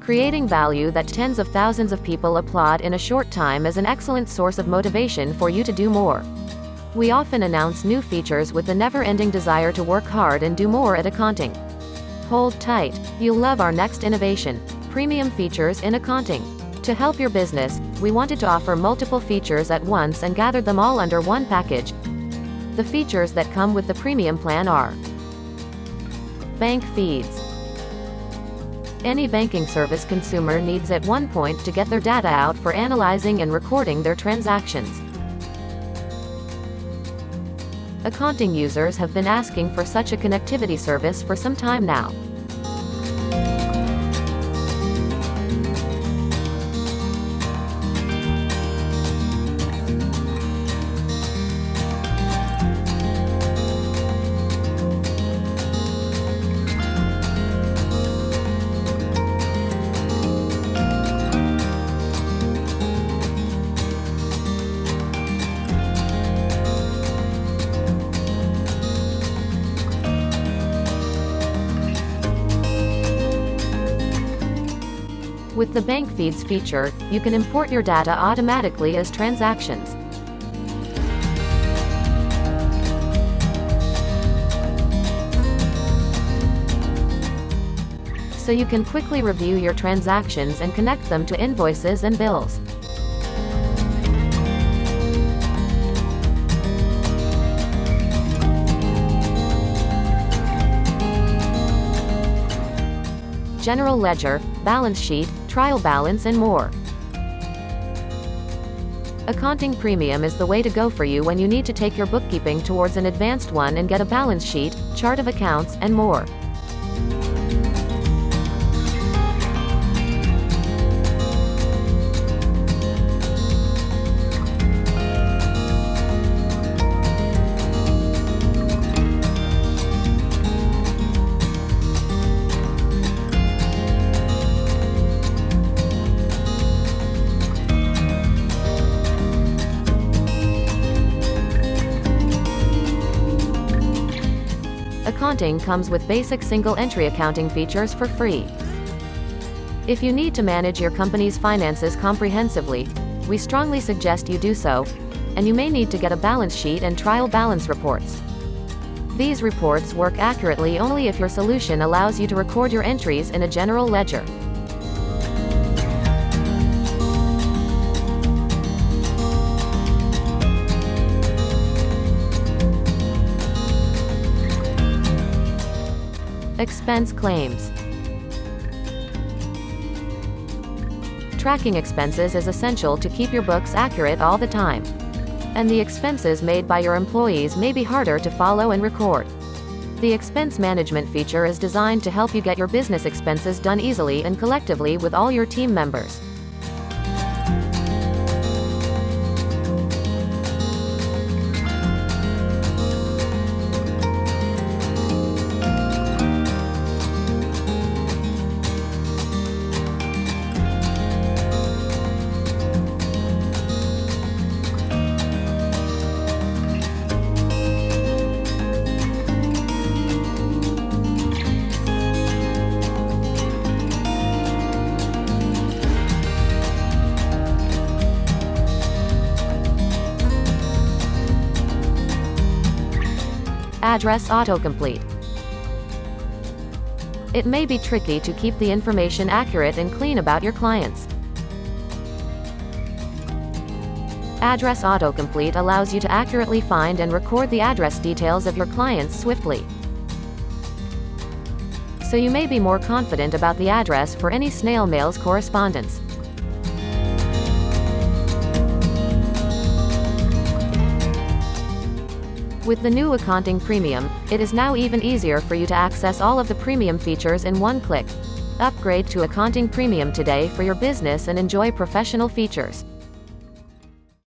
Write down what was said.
Creating value that tens of thousands of people applaud in a short time is an excellent source of motivation for you to do more. We often announce new features with the never-ending desire to work hard and do more at Akaunting. Hold tight, you'll love our next innovation: premium features in Akaunting. To help your business, we wanted to offer multiple features at once and gathered them all under one package. The features that come with the premium plan are: bank feeds. Any banking service consumer needs at one point to get their data out for analyzing and recording their transactions. Akaunting users have been asking for such a connectivity service for some time now. With the Bank Feeds feature, you can import your data automatically as transactions. So you can quickly review your transactions and connect them to invoices and bills. General ledger, balance sheet, trial balance and more. Akaunting Premium is the way to go for you when you need to take your bookkeeping towards an advanced one and get a balance sheet, chart of accounts, and more. Akaunting comes with basic single-entry accounting features for free. If you need to manage your company's finances comprehensively, we strongly suggest you do so, and you may need to get a balance sheet and trial balance reports. These reports work accurately only if your solution allows you to record your entries in a general ledger. Expense claims. Tracking expenses is essential to keep your books accurate all the time. And the expenses made by your employees may be harder to follow and record. The expense management feature is designed to help you get your business expenses done easily and collectively with all your team members. Address autocomplete. It may be tricky to keep the information accurate and clean about your clients. Address autocomplete allows you to accurately find and record the address details of your clients swiftly. So you may be more confident about the address for any snail mail's correspondence. With the new Akaunting Premium, it is now even easier for you to access all of the premium features in one click. Upgrade to Akaunting Premium today for your business and enjoy professional features.